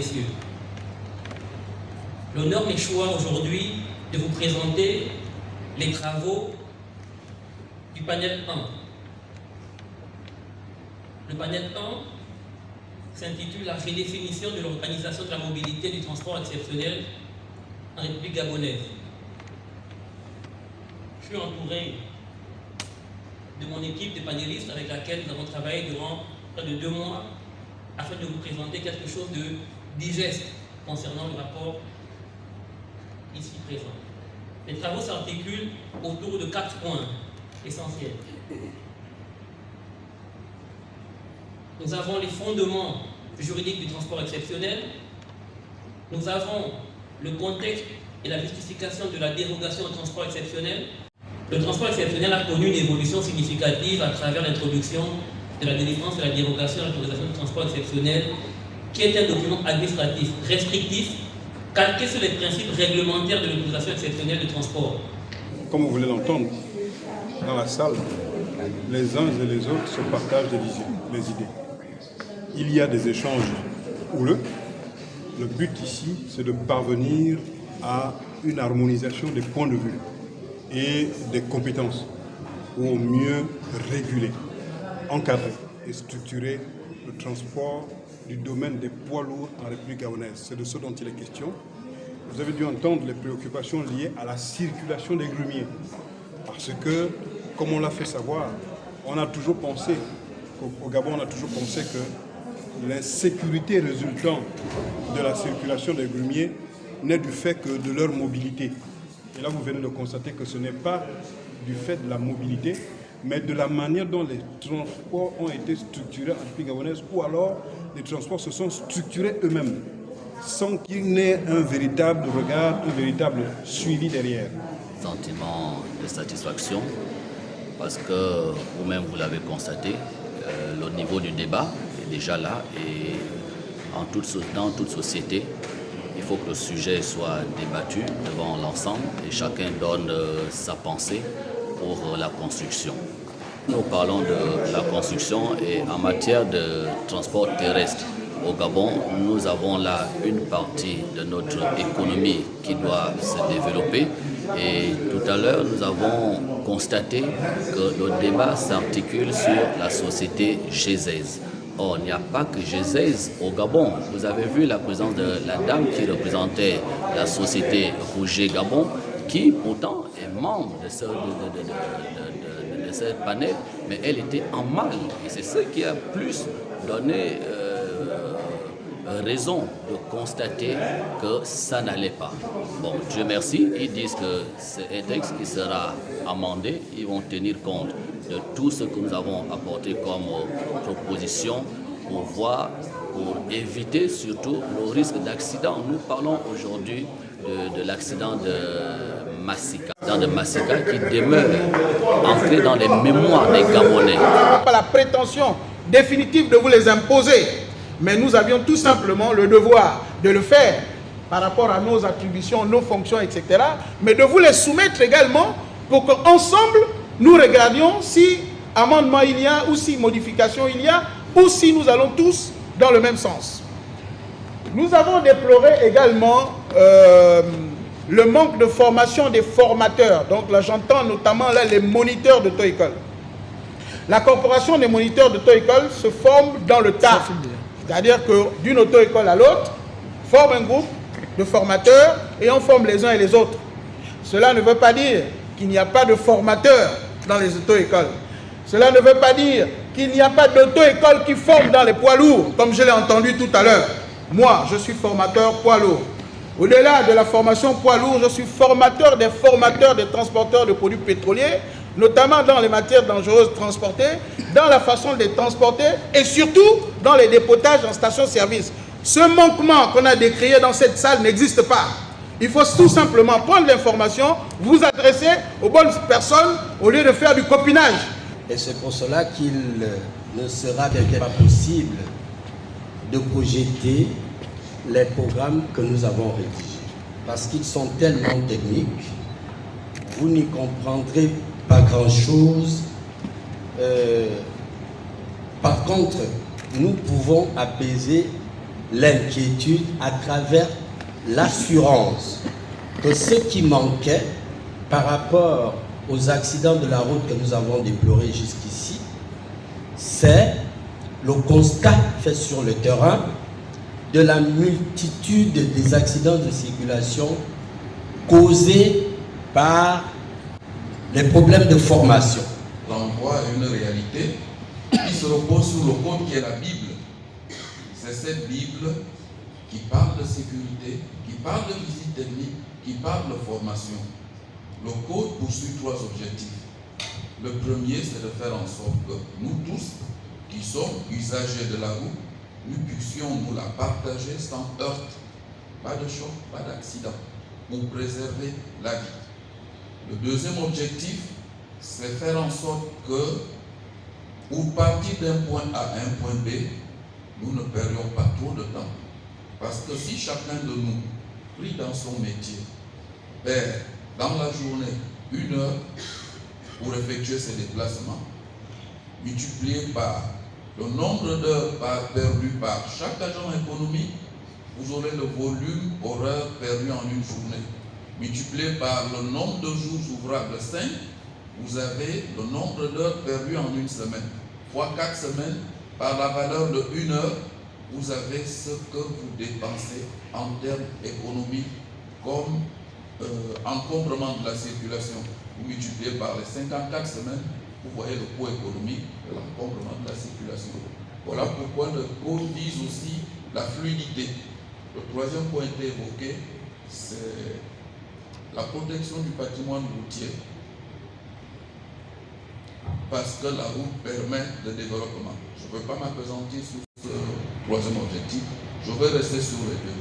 messieurs, l'honneur m'échoit aujourd'hui de vous présenter les travaux du panel 1. Le panel 1 s'intitule « La redéfinition de l'organisation de la mobilité du transport exceptionnel en République gabonaise ». Je suis entouré de mon équipe de panélistes avec laquelle nous avons travaillé durant près de 2 mois afin de vous présenter quelque chose de digeste concernant le rapport ici présent. Les travaux s'articulent autour de 4 points essentiels. Nous avons les fondements juridiques du transport exceptionnel, nous avons le contexte et la justification de la dérogation au transport exceptionnel. Le transport exceptionnel a connu une évolution significative à travers l'introduction de la délivrance de la dérogation à l'autorisation de transport exceptionnel, qui est un document administratif restrictif, calqué sur les principes réglementaires de l'autorisation exceptionnelle de transport. Comme vous voulez l'entendre, dans la salle, les uns et les autres se partagent les idées. Il y a des échanges houleux. Le but ici, c'est de parvenir à une harmonisation des points de vue et des compétences pour mieux réguler, encadrer et structurer le transport du domaine des poids lourds en République gabonaise. C'est de ce dont il est question. Vous avez dû entendre les préoccupations liées à la circulation des grumiers. Parce que, comme on l'a fait savoir, on a toujours pensé, au Gabon, on a toujours pensé que l'insécurité résultant de la circulation des grumiers n'est du fait que de leur mobilité. Et là, vous venez de constater que ce n'est pas du fait de la mobilité, mais de la manière dont les transports ont été structurés en République gabonaise, ou alors les transports se sont structurés eux-mêmes, sans qu'il n'ait un véritable regard, un véritable suivi derrière. Sentiment de satisfaction, parce que vous-même vous l'avez constaté, le niveau du débat est déjà là, et dans toute société, il faut que le sujet soit débattu devant l'ensemble et chacun donne sa pensée pour la construction. Nous parlons de la construction et en matière de transport terrestre. Au Gabon, nous avons là une partie de notre économie qui doit se développer et tout à l'heure, nous avons constaté que le débat s'articule sur la société GESEZ. Or, il n'y a pas que GESEZ au Gabon. Vous avez vu la présence de la dame qui représentait la société Rouget Gabon, qui pourtant est membre de ce panel, mais elle était en mal. Et c'est ce qui a plus donné raison de constater que ça n'allait pas. Bon, Dieu merci, ils disent que c'est un texte qui sera amendé, ils vont tenir compte de tout ce que nous avons apporté comme proposition pour voir, pour éviter surtout le risque d'accident. Nous parlons aujourd'hui de l'accident de Massika, qui demeure ancré dans les mémoires des Gabonais. Pas la prétention définitive de vous les imposer, mais nous avions tout simplement le devoir de le faire par rapport à nos attributions, nos fonctions, etc. Mais de vous les soumettre également pour qu'ensemble, nous regardions si amendement il y a ou si modification il y a ou si nous allons tous dans le même sens. Nous avons déploré également le manque de formation des formateurs. Donc là, j'entends notamment là, les moniteurs d'auto-école. La corporation des moniteurs d'auto-école se forme dans le tas. C'est-à-dire que d'une auto-école à l'autre, forme un groupe de formateurs et on forme les uns et les autres. Cela ne veut pas dire qu'il n'y a pas de formateurs dans les auto-écoles. Cela ne veut pas dire qu'il n'y a pas d'auto-école qui forme dans les poids lourds, comme je l'ai entendu tout à l'heure. Moi, je suis formateur poids lourd. Au-delà de la formation poids lourd, je suis formateur des transporteurs de produits pétroliers, notamment dans les matières dangereuses transportées, dans la façon de les transporter et surtout dans les dépotages en station-service. Ce manquement qu'on a décrié dans cette salle n'existe pas. Il faut tout simplement prendre l'information, vous adresser aux bonnes personnes au lieu de faire du copinage. Et c'est pour cela qu'il ne sera pas possible de projeter les programmes que nous avons rédigés. Parce qu'ils sont tellement techniques, vous n'y comprendrez pas grand-chose. Par contre, nous pouvons apaiser l'inquiétude à travers l'assurance que ce qui manquait par rapport aux accidents de la route que nous avons déplorés jusqu'ici, c'est le constat fait sur le terrain de la multitude des accidents de circulation causés par les problèmes de formation. L'envoi est une réalité qui se repose sur le code qui est la Bible. C'est cette Bible qui parle de sécurité, qui parle de visite technique, qui parle de formation. Le code poursuit 3 objectifs. Le premier, c'est de faire en sorte que nous tous, qui sommes usagers de la route, nous puissions nous la partager sans heurte, pas de choc, pas d'accident, pour préserver la vie. Le deuxième objectif, c'est faire en sorte que, pour partir d'un point A à un point B, nous ne perdions pas trop de temps. Parce que si chacun de nous, pris dans son métier, perd dans la journée 1 heure pour effectuer ses déplacements, multiplié par le nombre d'heures perdues par chaque agent économique, vous aurez le volume horaire perdu en une journée. Multiplié par le nombre de jours ouvrables 5, vous avez le nombre d'heures perdues en une semaine. Fois 4 semaines, par la valeur de 1 heure, vous avez ce que vous dépensez en termes économiques comme encombrement de la circulation. Vous multipliez par les 54 semaines, vous voyez le coût économique de l'encombrement de la circulation. Voilà pourquoi le code vise aussi la fluidité. Le troisième point été évoqué, c'est la protection du patrimoine routier. Parce que la route permet le développement. Je ne veux pas m'appesantir sur ce troisième objectif. Je vais rester sur les 2.